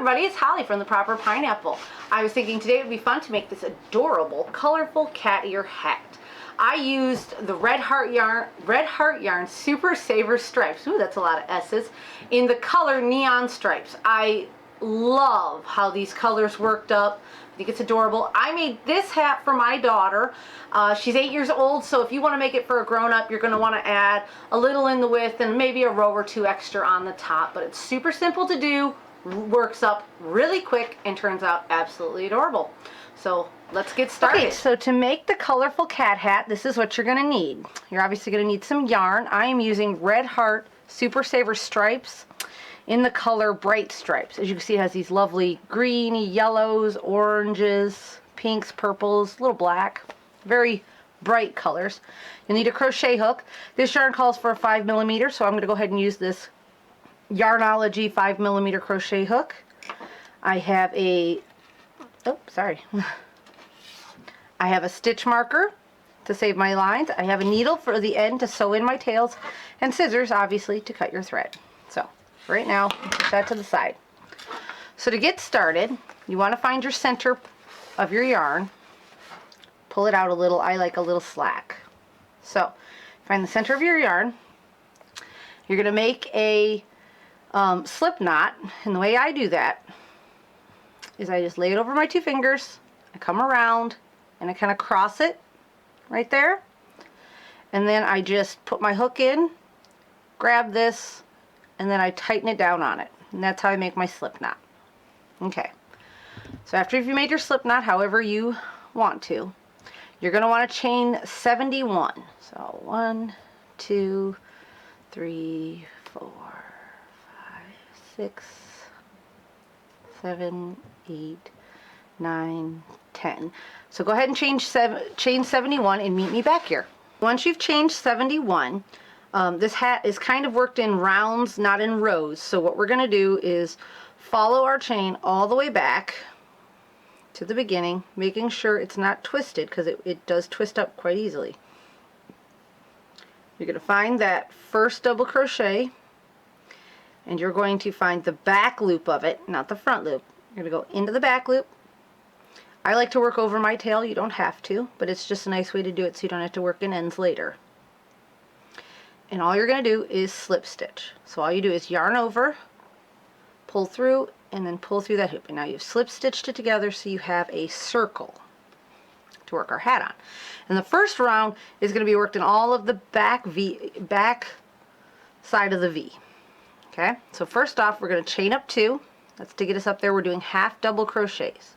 everybody, it's Holly from the Proper Pineapple. I was thinking today it would be fun to make this adorable, colorful cat ear hat. I used the Red Heart Yarn Super Saver Stripes. Ooh, that's a lot of S's. In the color Neon Stripes. I love how these colors worked up. I think it's adorable. I made this hat for my daughter. She's 8 years old, so if you want to make it for a grown-up, you're going to want to add a little in the width and maybe a row or two extra on the top. But it's super simple to do, works up really quick, and turns out absolutely adorable. So let's get started. Okay, so to make the colorful cat hat, this is what you're going to need. You're obviously going to need some yarn. I am using Red Heart Super Saver Stripes in the color Bright Stripes. As you can see, it has these lovely greeny yellows, oranges, pinks, purples, a little black, very bright colors. You'll need a crochet hook. This yarn calls for a 5mm, so I'm going to go ahead and use this Yarnology 5mm crochet hook. I have a, I have a stitch marker to save my lines. I have a needle for the end to sew in my tails, and scissors, obviously, to cut your thread. So right now, push that to the side. So to get started, you want to find your center of your yarn, pull it out a little. I like a little slack. So find the center of your yarn. You're going to make a slip knot, and the way I do that is I just lay it over my two fingers, I come around, and I kind of cross it right there, and then I just put my hook in, grab this, and then I tighten it down on it, and that's how I make my slip knot. Okay, so after you've made your slip knot however you want to, you're going to want to chain 71. So 1, 2, 3, 4, 5, 6, 7, 8, 9, 10. So go ahead and chain 71 and meet me back here. Once you've chained 71, this hat is kind of worked in rounds, not in rows. So what we're going to do is follow our chain all the way back to the beginning, making sure it's not twisted, because it does twist up quite easily. You're going to find that first double crochet, and you're going to find the back loop of it, not the front loop. You're going to go into the back loop. I like to work over my tail. You don't have to, but it's just a nice way to do it so you don't have to work in ends later. And all you're going to do is slip stitch. So all you do is yarn over, pull through, and then pull through that hoop. And now you've slip stitched it together so you have a circle to work our hat on. And the first round is going to be worked in all of the back side of the V. Okay, so first off, we're going to chain up 2. That's to get us up there. We're doing half double crochets.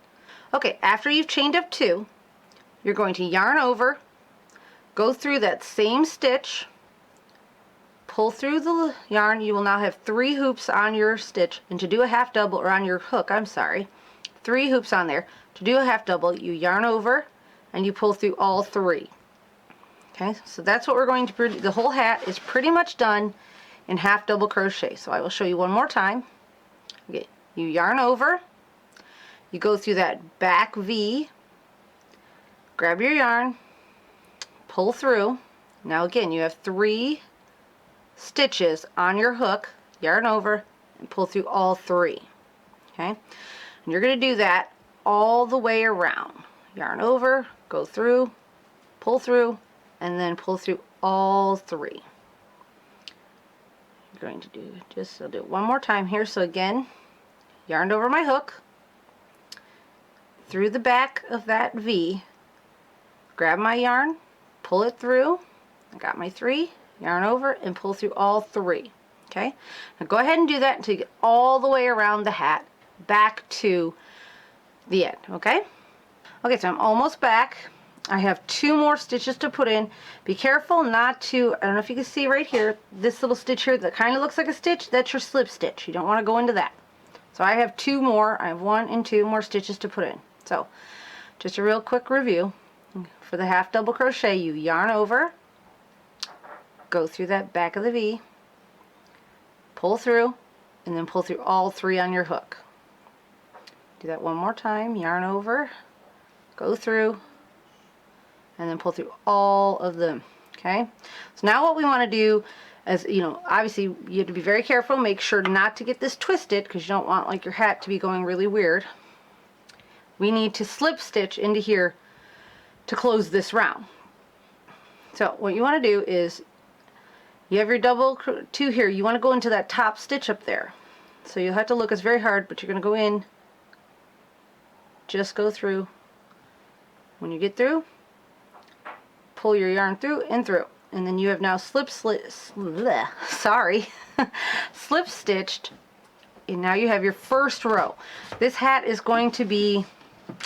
Okay, after you've chained up 2, you're going to yarn over, go through that same stitch, pull through the yarn. You will now have 3 hoops on your stitch, and to do a half double, or on your hook, 3 hoops on there. To do a half double, you yarn over and you pull through all 3. Okay, so that's what we're going to produce. The whole hat is pretty much done in half double crochet. So I will show you one more time. Okay, you yarn over, you go through that back V, grab your yarn, pull through. Now again, you have 3 stitches on your hook, yarn over, and pull through all 3. Okay, and you're going to do that all the way around. Yarn over, go through, pull through, and then pull through all 3. You're going to do I'll do it one more time here. So again, yarned over my hook, through the back of that V, grab my yarn, pull it through. I got my 3, yarn over, and pull through all 3. Okay, now go ahead and do that until you get all the way around the hat back to the end. Okay, so I'm almost back. I have 2 more stitches to put in. Be careful not to, I don't know if you can see right here, this little stitch here that kind of looks like a stitch, that's your slip stitch. You don't want to go into that. So I have 2 more. I have 1 and 2 more stitches to put in. So just a real quick review. For the half double crochet, you yarn over, go through that back of the V, pull through, and then pull through all 3 on your hook. Do that one more time. Yarn over, go through, and then pull through all of them. Okay, so now what we want to do as you know, obviously you have to be very careful. Make sure not to get this twisted because you don't want like your hat to be going really weird. We need to slip stitch into here to close this round. So what you want to do is, you have your double two here, you want to go into that top stitch up there. So you'll have to look, it's very hard, but you're going to go in, just go through. When you get through, pull your yarn through and through, and then you have now slip stitched, and now you have your first row. This hat is going to be,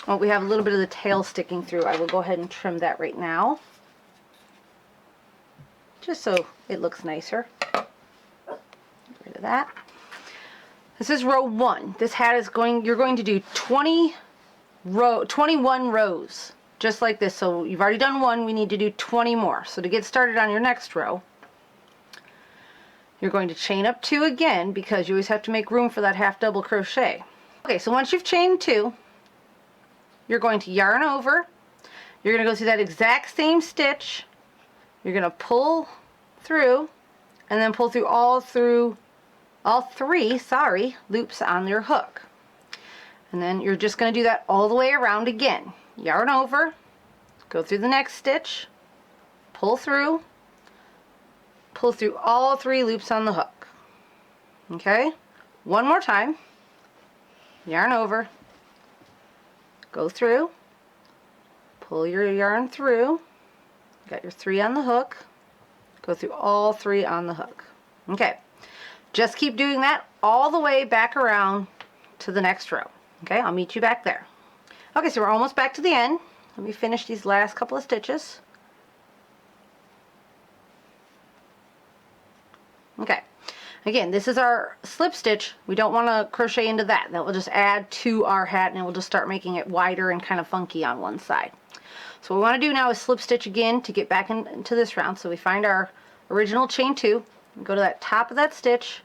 oh, we have a little bit of the tail sticking through. I will go ahead and trim that right now, just so it looks nicer. Get rid of that. This is row 1. This hat is going, you're going to do 21 rows, just like this. So you've already done 1, we need to do 20 more. So to get started on your next row, you're going to chain up 2 again, because you always have to make room for that half double crochet. Okay, so once you've chained 2, you're going to yarn over, you're going to go through that exact same stitch, you're going to pull through, and then pull through all 3 loops on your hook. And then you're just going to do that all the way around again. Yarn over, go through the next stitch, pull through all 3 loops on the hook. Okay, one more time. Yarn over, go through, pull your yarn through, got your 3 on the hook, go through all 3 on the hook. Okay, just keep doing that all the way back around to the next row. Okay, I'll meet you back there. Okay, so we're almost back to the end. Let me finish these last couple of stitches. Okay, again, this is our slip stitch. We don't want to crochet into that. That will just add to our hat, and it will just start making it wider and kind of funky on one side. So what we want to do now is slip stitch again to get back into this round. So we find our original chain 2, go to that top of that stitch,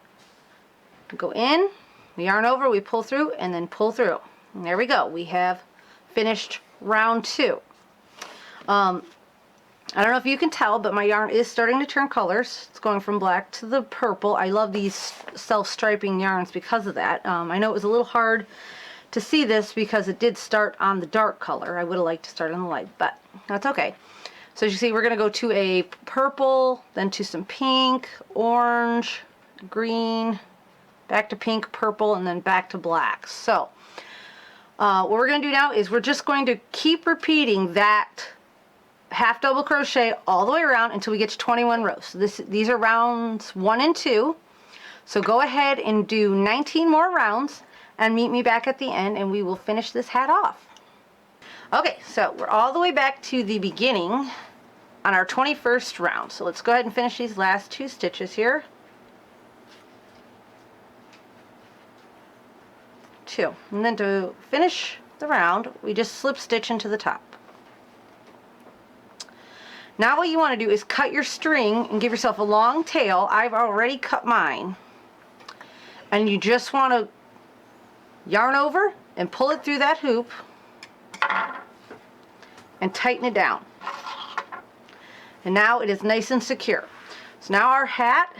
go in, we yarn over, we pull through, and then pull through. And there we go. We have finished round 2. I don't know if you can tell, but my yarn is starting to turn colors. It's going from black to the purple. I love these self-striping yarns because of that. I know it was a little hard to see this because it did start on the dark color. I would have liked to start on the light, but that's okay. So as you see, we're going to go to a purple, then to some pink, orange, green, back to pink, purple, and then back to black. So what we're going to do now is we're just going to keep repeating that half double crochet all the way around until we get to 21 rows. So these are rounds 1 and 2. So go ahead and do 19 more rounds and meet me back at the end, and we will finish this hat off. Okay, so we're all the way back to the beginning on our 21st round. So let's go ahead and finish these last 2 stitches here. 2. And then to finish the round, we just slip stitch into the top. Now what you want to do is cut your string and give yourself a long tail. I've already cut mine. And you just want to yarn over and pull it through that hoop and tighten it down. And now it is nice and secure. So now our hat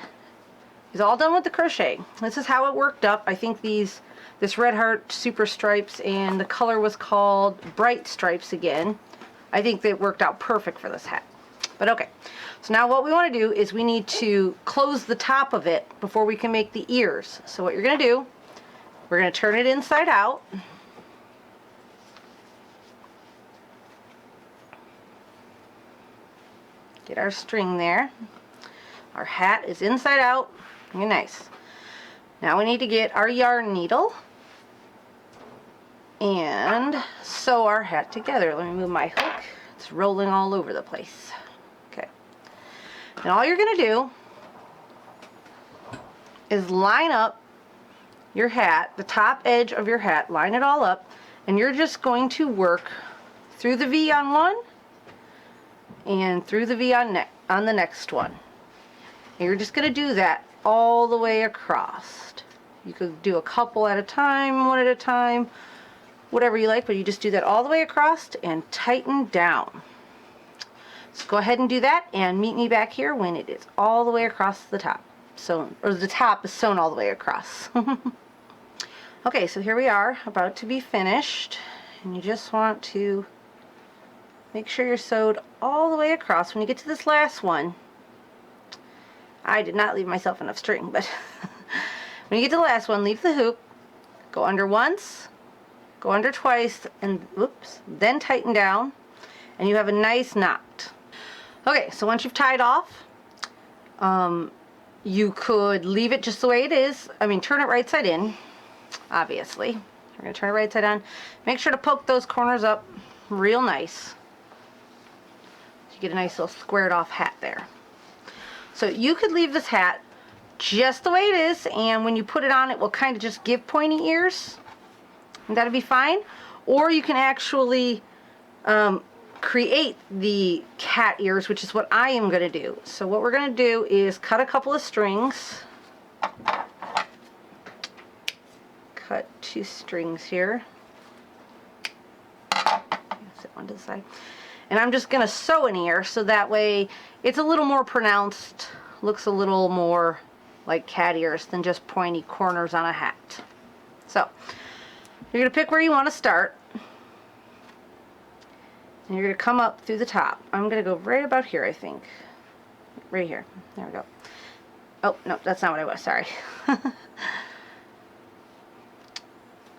is all done with the crochet. This is how it worked up. I think this Red Heart Super Stripes, and the color was called Bright Stripes again. I think they worked out perfect for this hat. But okay, so now what we want to do is we need to close the top of it before we can make the ears. So what you're going to do, we're going to turn it inside out. Get our string there. Our hat is inside out. Very nice. Now we need to get our yarn needle and sew our hat together. Let me move my hook. It's rolling all over the place. Okay. And all you're going to do is line up your hat, the top edge of your hat, line it all up, and you're just going to work through the V on one and through the V on the next one. And you're just going to do that all the way across. You could do a couple at a time, one at a time, whatever you like, but you just do that all the way across and tighten down. So go ahead and do that and meet me back here when it is all the way across the top. Sewn, or the top is sewn all the way across. Okay, so here we are, about to be finished. And you just want to make sure you're sewed all the way across. When you get to this last one, I did not leave myself enough string, but when you get to the last one, leave the hoop, go under once, go under twice, and whoops, then tighten down, and you have a nice knot. Okay, so once you've tied off, you could leave it just the way it is. I mean, turn it right side in, obviously. We're going to turn it right side on. Make sure to poke those corners up real nice. So you get a nice little squared off hat there. So you could leave this hat just the way it is, and when you put it on, it will kind of just give pointy ears, and that'll be fine. Or you can actually create the cat ears, which is what I am going to do. So what we're going to do is cut a couple of strings. Cut 2 strings here. Set one to the side. And I'm just going to sew an ear so that way it's a little more pronounced, looks a little more like cat ears than just pointy corners on a hat. So you're going to pick where you want to start. And you're going to come up through the top. I'm going to go right about here, I think. Right here. There we go. Oh, no, that's not what I was. Sorry.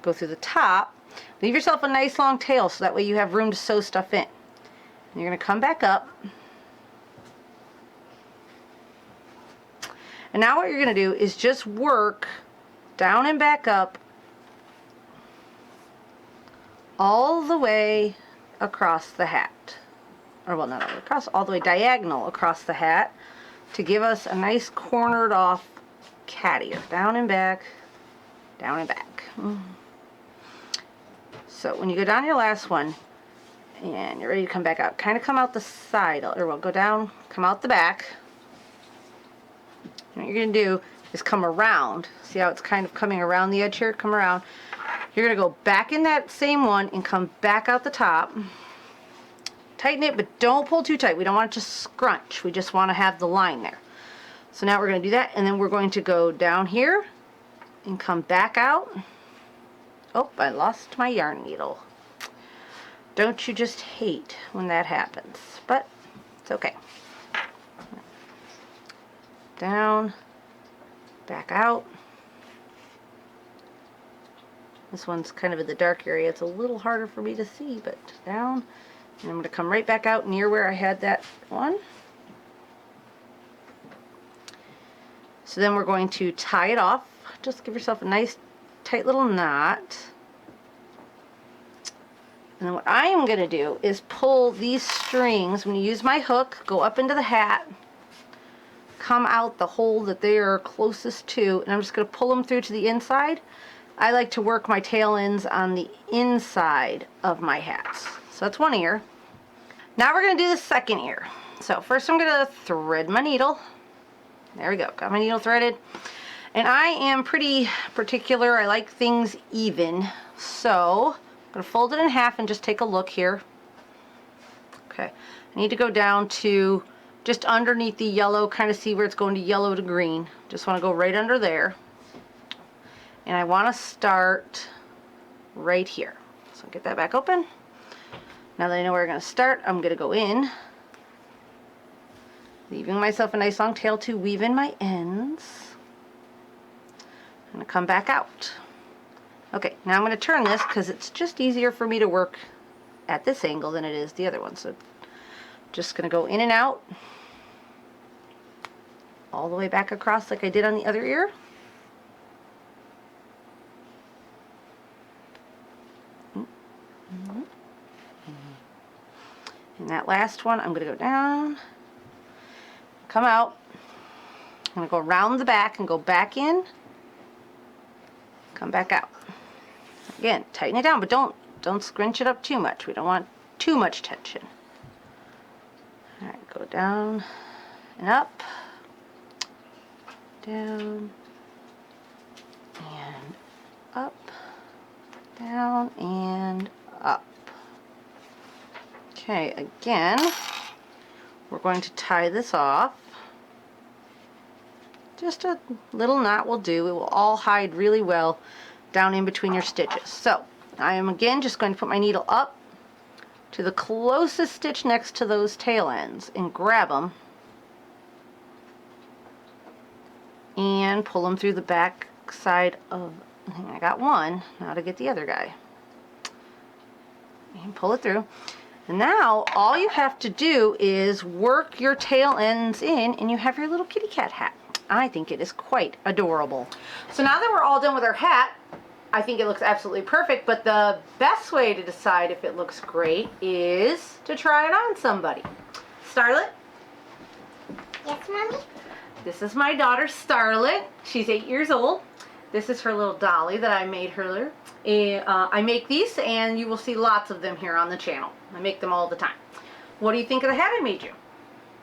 Go through the top. Leave yourself a nice long tail so that way you have room to sew stuff in. And you're going to come back up. And now what you're going to do is just work down and back up all the way across the hat. Or well, not all the way across, all the way diagonal across the hat to give us a nice cornered off cat ear. Down and back, down and back. So when you go down your last one and you're ready to come back out, kind of come out the side, or well, go down, come out the back. And what you're going to do is come around. See how it's kind of coming around the edge here? Come around. You're going to go back in that same one and come back out the top. Tighten it, but don't pull too tight. We don't want it to scrunch. We just want to have the line there. So now we're going to do that, and then we're going to go down here and come back out. Oh, I lost my yarn needle. Don't you just hate when that happens? But it's okay. Down, back out. This one's kind of in the dark area. It's a little harder for me to see, but down. And I'm going to come right back out near where I had that one. So then we're going to tie it off. Just give yourself a nice tight little knot. And then what I am going to do is pull these strings. When you use my hook, go up into the hat, come out the hole that they are closest to, and I'm just going to pull them through to the inside. I like to work my tail ends on the inside of my hats. So that's one ear. Now we're going to do the second ear. So first I'm going to thread my needle. There we go. Got my needle threaded. And I am pretty particular. I like things even. So I'm going to fold it in half and just take a look here. Okay. I need to go down to just underneath the yellow, kind of see where it's going to yellow to green. Just want to go right under there. And I want to start right here. So get that back open. Now that I know where I'm going to start, I'm going to go in, leaving myself a nice long tail to weave in my ends. I'm going to come back out. Okay, now I'm going to turn this because it's just easier for me to work at this angle than it is the other one. So just going to go in and out all the way back across like I did on the other ear. And that last one, I'm going to go down, come out. I'm going to go around the back and go back in, come back out. Again, tighten it down, but don't scrunch it up too much. We don't want too much tension. All right, go down and up, down and up, down and up. Okay, again, we're going to tie this off. Just a little knot will do. It will all hide really well down in between your stitches. So I am again just going to put my needle up to the closest stitch next to those tail ends and grab them and pull them through the back side of, I got one, now to get the other guy. And pull it through. And now all you have to do is work your tail ends in and you have your little kitty cat hat. I think it is quite adorable. So now that we're all done with our hat, I think it looks absolutely perfect, but the best way to decide if it looks great is to try it on somebody. Starlet? Yes, Mommy? This is my daughter Starlet. She's 8 years old. This is her little dolly that I made her. I make these and you will see lots of them here on the channel. I make them all the time. What do you think of the hat I made you?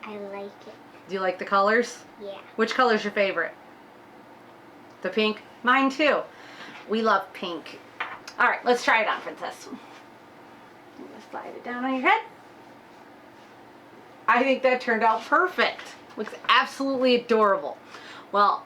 I like it. Do you like the colors? Yeah. Which color is your favorite? The pink? Mine too. We love pink. Alright, let's try it on, Princess. I'm going to slide it down on your head. I think that turned out perfect. Looks absolutely adorable. Well,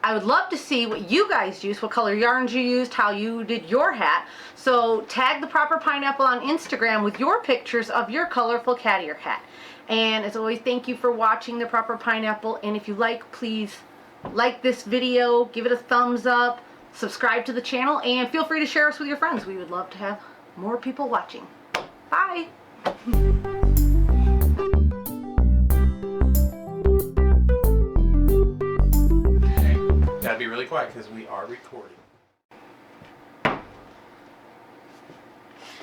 I would love to see what you guys used, what color yarns you used, how you did your hat. So tag the Proper Pineapple on Instagram with your pictures of your colorful cat ear hat. And as always, thank you for watching the Proper Pineapple. And if you like, please like this video, give it a thumbs up, subscribe to the channel, and feel free to share us with your friends. We would love to have more people watching. Bye! Gotta be really quiet because we are recording.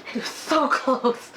It was so close.